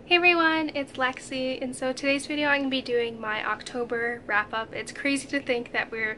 Hey everyone, it's Lexie, and so today's video I'm going to be doing my October wrap-up. It's crazy to think that the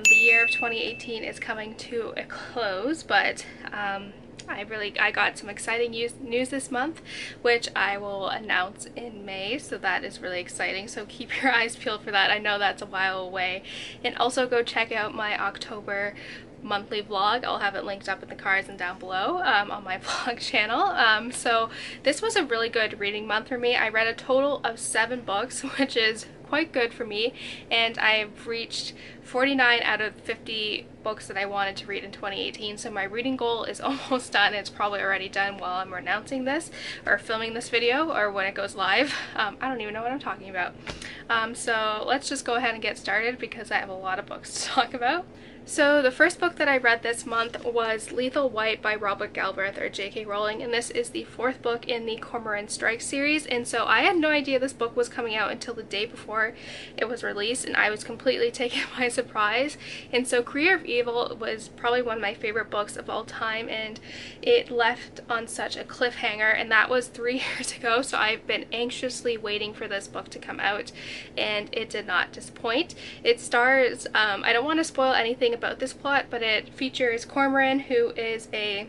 year of 2018 is coming to a close, but I got some exciting news this month, which I will announce in May, so that is really exciting, so keep your eyes peeled for that. I know that's a while away. And also go check out my October monthly vlog. I'll have it linked up in the cards and down below on my vlog channel. So this was a really good reading month for me. I read a total of 7 books, which is quite good for me, and I've reached 49 out of 50 books that I wanted to read in 2018, so my reading goal is almost done. It's probably already done while I'm announcing this or filming this video or when it goes live. I don't even know what I'm talking about. So let's just go ahead and get started because I have a lot of books to talk about. So the first book that I read this month was Lethal White by Robert Galbraith, or J.K. Rowling, and this is the 4th book in the Cormoran Strike series, and so I had no idea this book was coming out until the day before it was released, and I was completely taken by surprise. And so Career of Evil was probably one of my favorite books of all time, and it left on such a cliffhanger, and that was 3 years ago, so I've been anxiously waiting for this book to come out, and it did not disappoint. It stars, I don't want to spoil anything about this plot, but it features Cormoran, who is a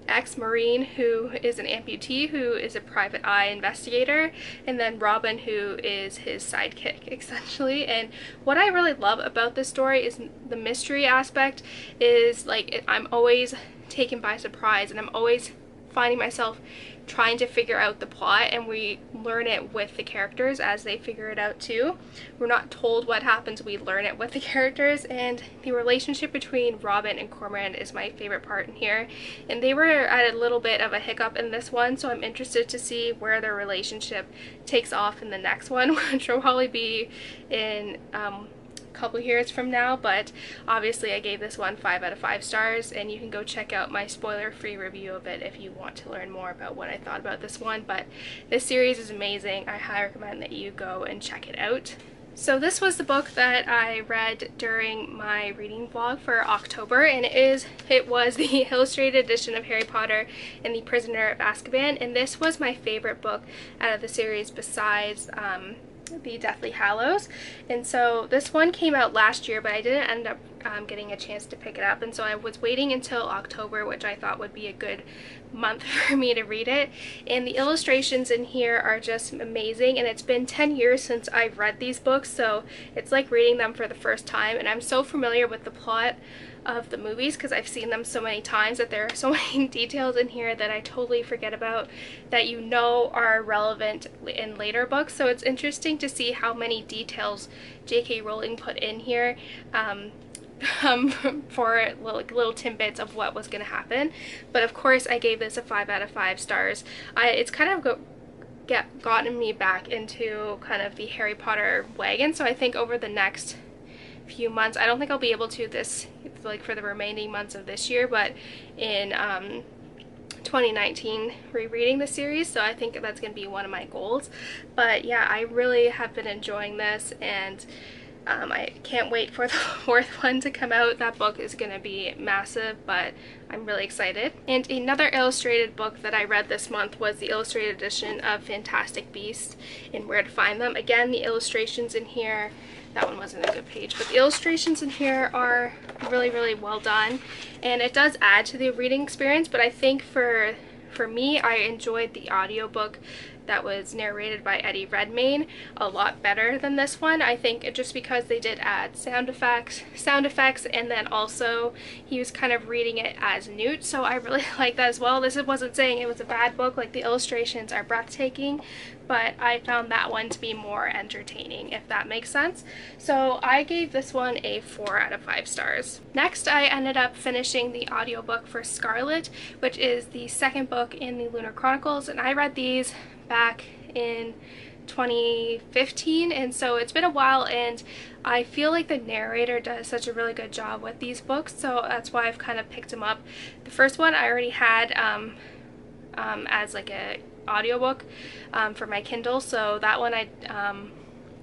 ex-marine who is an amputee who is a private eye investigator, and then Robin, who is his sidekick essentially. And what I really love about this story is the mystery aspect. Is like I'm always taken by surprise, and I'm always finding myself trying to figure out the plot, and we learn it with the characters as they figure it out too. We're not told what happens, we learn it with the characters, and the relationship between Robin and Cormoran is my favorite part in here. And they were at a little bit of a hiccup in this one, so I'm interested to see where their relationship takes off in the next one, which will probably be in couple years from now. But obviously I gave this one 5 out of 5 stars, and you can go check out my spoiler-free review of it if you want to learn more about what I thought about this one. But this series is amazing. I highly recommend that you go and check it out. So this was the book that I read during my reading vlog for October, and it was the illustrated edition of Harry Potter and the Prisoner of Azkaban, and this was my favorite book out of the series besides the Deathly Hallows. And so this one came out last year, but I didn't end up getting a chance to pick it up, and so I was waiting until October, which I thought would be a good month for me to read it. And the illustrations in here are just amazing, and it's been 10 years since I've read these books, so it's like reading them for the first time. And I'm so familiar with the plot of the movies because I've seen them so many times that there are so many details in here that I totally forget about that are relevant in later books. So it's interesting to see how many details J.K. Rowling put in here for little tidbits of what was going to happen. But of course I gave this a 5 out of 5 stars. It's kind of gotten me back into kind of the Harry Potter wagon, so I think over the next few months, I don't think I'll be able to for the remaining months of this year, but in 2019 rereading the series, so I think that's going to be one of my goals. But yeah, I really have been enjoying this, and I can't wait for the 4th one to come out. That book is going to be massive, but I'm really excited. And another illustrated book that I read this month was the illustrated edition of Fantastic Beasts and Where to Find Them. Again, the illustrations in here, that one wasn't a good page, but the illustrations in here are really well done, and it does add to the reading experience. But I think for me, I enjoyed the audiobook that was narrated by Eddie Redmayne a lot better than this one. I think just because they did add sound effects, and then also he was kind of reading it as Newt, so I really like that as well. This wasn't saying it was a bad book, like the illustrations are breathtaking, but I found that one to be more entertaining, if that makes sense. So I gave this one a 4 out of 5 stars. Next, I ended up finishing the audiobook for Scarlet, which is the 2nd book in the Lunar Chronicles, and I read these back in 2015, and so it's been a while, and I feel like the narrator does such a really good job with these books, so that's why I've kind of picked them up. The first one I already had as like a audiobook for my Kindle, so that one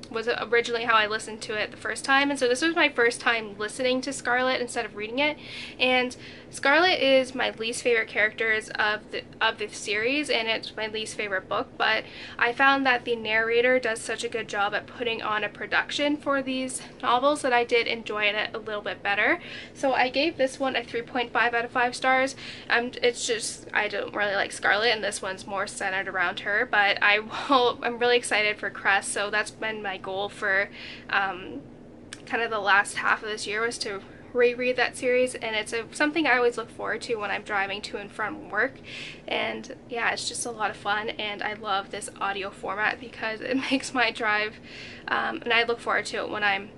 was originally how I listened to it the first time, and so this was my first time listening to Scarlet instead of reading it. And Scarlet is my least favorite characters of the series, and it's my least favorite book, but I found that the narrator does such a good job at putting on a production for these novels that I did enjoy it a little bit better. So I gave this one a 3.5 out of 5 stars. It's just, I don't really like Scarlet, and this one's more centered around her, but I'm really excited for Crest, so that's been my goal for kind of the last half of this year, was to reread that series, and it's something I always look forward to when I'm driving to and from work. And yeah, it's just a lot of fun, and I love this audio format because it makes my drive, and I look forward to it when I'm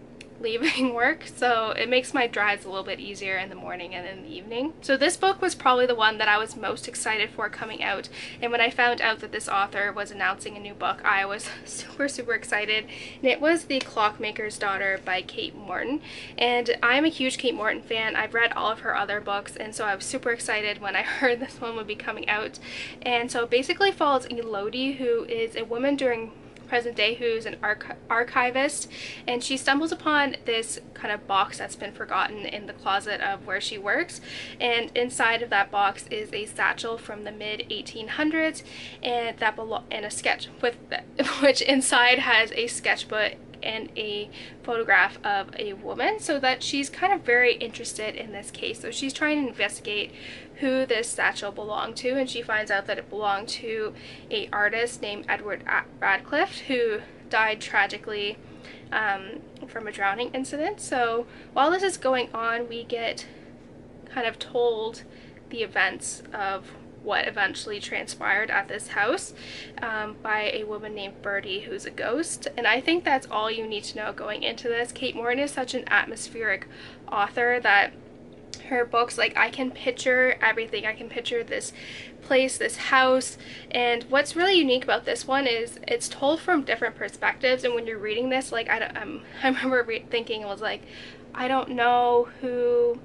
leaving work, so it makes my drives a little bit easier in the morning and in the evening. So this book was probably the one that I was most excited for coming out, and when I found out that this author was announcing a new book, I was super excited, and it was The Clockmakers Daughter by Kate Morton. And I'm a huge Kate Morton fan. I've read all of her other books, and so I was super excited when I heard this one would be coming out. And so it basically follows Elodie, who is a woman during present day who's an archivist, and she stumbles upon this kind of box that's been forgotten in the closet of where she works, and inside of that box is a satchel from the mid 1800s, and a sketch with which inside has a sketchbook and a photograph of a woman, so that she's kind of very interested in this case. So she's trying to investigate who this satchel belonged to, and she finds out that it belonged to an artist named Edward Radcliffe, who died tragically from a drowning incident. So while this is going on, we get kind of told the events of what eventually transpired at this house by a woman named Birdie, who's a ghost. And I think that's all you need to know going into this. Kate Morton is such an atmospheric author that her books, like, I can picture everything. I can picture this place, this house, and what's really unique about this one is it's told from different perspectives. And when you're reading this, like, I remember thinking, it was like, I don't know who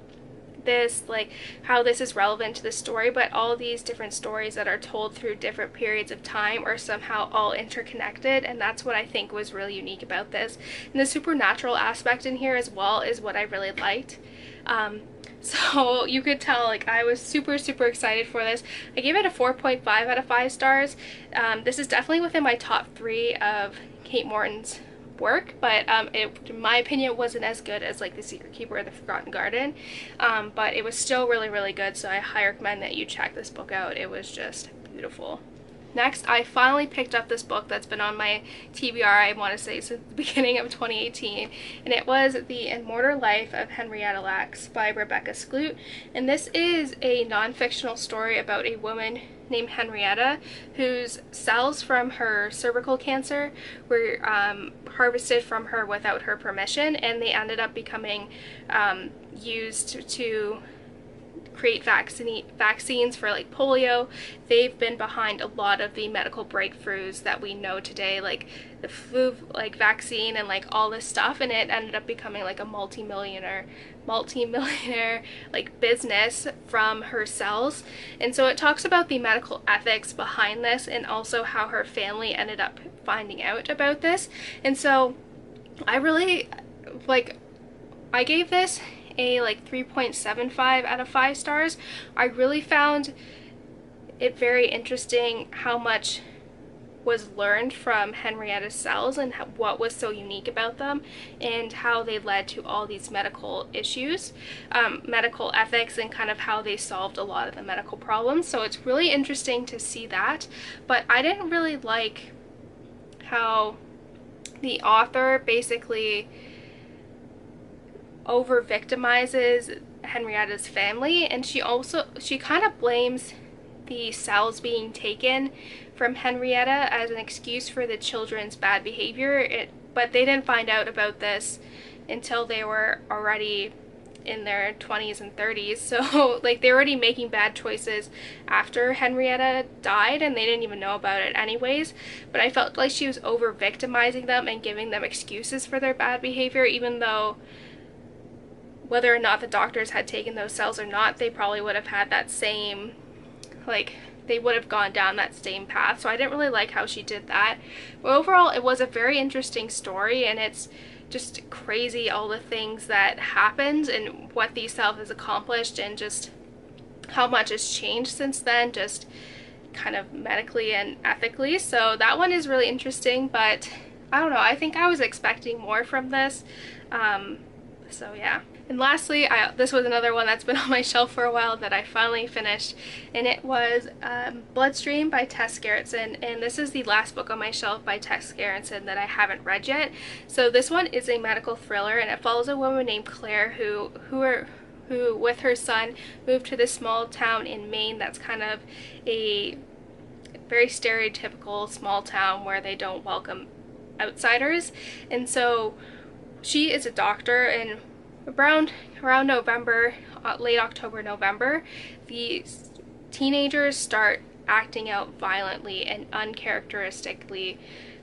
this, like, how this is relevant to the story, but all these different stories that are told through different periods of time are somehow all interconnected, and that's what I think was really unique about this. And the supernatural aspect in here as well is what I really liked. So you could tell, like, I was super excited for this. I gave it a 4.5 out of 5 stars. This is definitely within my top 3 of Kate Morton's work, but in my opinion, wasn't as good as, like, The Secret Keeper or The Forgotten Garden, but it was still really good, so I highly recommend that you check this book out. It was just beautiful. Next, I finally picked up this book that's been on my TBR, I want to say, since the beginning of 2018, and it was The Immortal Life of Henrietta Lacks by Rebecca Skloot. And this is a non-fictional story about a woman named Henrietta whose cells from her cervical cancer were harvested from her without her permission, and they ended up becoming used to create vaccines for, like, polio. They've been behind a lot of the medical breakthroughs that we know today, like the flu, like, vaccine and, like, all this stuff, and it ended up becoming like a multi-millionaire like business from her cells. And so it talks about the medical ethics behind this, and also how her family ended up finding out about this. And so I really, like, I gave this a, like, 3.75 out of 5 stars. I really found it very interesting how much was learned from Henrietta's cells and what was so unique about them, and how they led to all these medical issues, medical ethics, and kind of how they solved a lot of the medical problems. So it's really interesting to see that, but I didn't really like how the author basically over victimizes Henrietta's family, and she kind of blames the cells being taken from Henrietta as an excuse for the children's bad behavior. But they didn't find out about this until they were already in their 20s and 30s, so, like, they're already making bad choices after Henrietta died, and they didn't even know about it anyways. But I felt like she was over victimizing them and giving them excuses for their bad behavior, even though whether or not the doctors had taken those cells or not, they probably would have had that same, like, they would have gone down that same path. So I didn't really like how she did that. But overall, it was a very interesting story, and it's just crazy all the things that happened and what these self has accomplished, and just how much has changed since then, just kind of medically and ethically. So that one is really interesting, but I don't know, I think I was expecting more from this. So yeah. And lastly, this was another one that's been on my shelf for a while that I finally finished, and it was Bloodstream by Tess Gerritsen, and this is the last book on my shelf by Tess Gerritsen that I haven't read yet. So this one is a medical thriller, and it follows a woman named Claire who with her son moved to this small town in Maine that's kind of a very stereotypical small town where they don't welcome outsiders. And so she is a doctor, and around November, late October, November, these teenagers start acting out violently and uncharacteristically.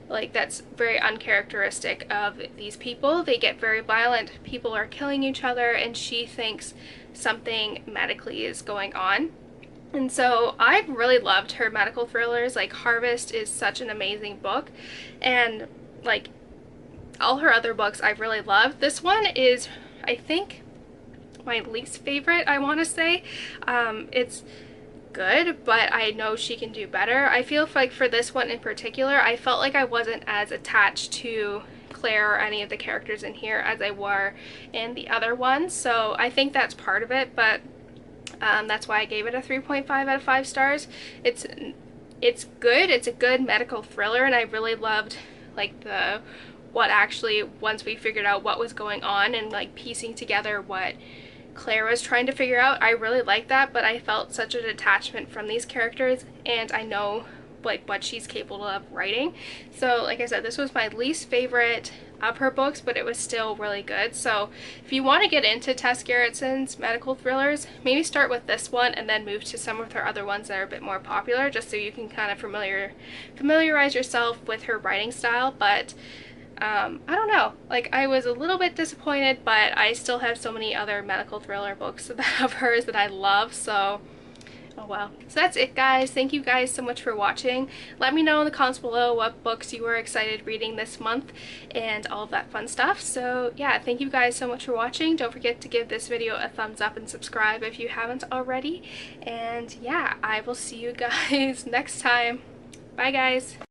Like, that's very uncharacteristic of these people. They get very violent, people are killing each other, and she thinks something medically is going on. And so I've really loved her medical thrillers. Like, Harvest is such an amazing book, and like all her other books I've really loved. This one is, I think, my least favorite, I want to say. It's good, but I know she can do better. I feel like for this one in particular, I felt like I wasn't as attached to Claire or any of the characters in here as I were in the other ones. So I think that's part of it, but that's why I gave it a 3.5 out of 5 stars. It's good. It's a good medical thriller, and I really loved like what actually, once we figured out what was going on and like piecing together what Claire was trying to figure out, I really liked that. But I felt such a detachment from these characters, and I know like what she's capable of writing. So like I said, this was my least favorite of her books, but it was still really good. So if you want to get into Tess Gerritsen's medical thrillers, maybe start with this one and then move to some of her other ones that are a bit more popular, just so you can kind of familiarize yourself with her writing style. But I don't know, like, I was a little bit disappointed, but I still have so many other medical thriller books of hers that I love, so oh well. So that's it, guys. Thank you guys so much for watching. Let me know in the comments below what books you were excited reading this month and all of that fun stuff. So yeah, thank you guys so much for watching. Don't forget to give this video a thumbs up and subscribe if you haven't already. And yeah, I will see you guys next time. Bye, guys.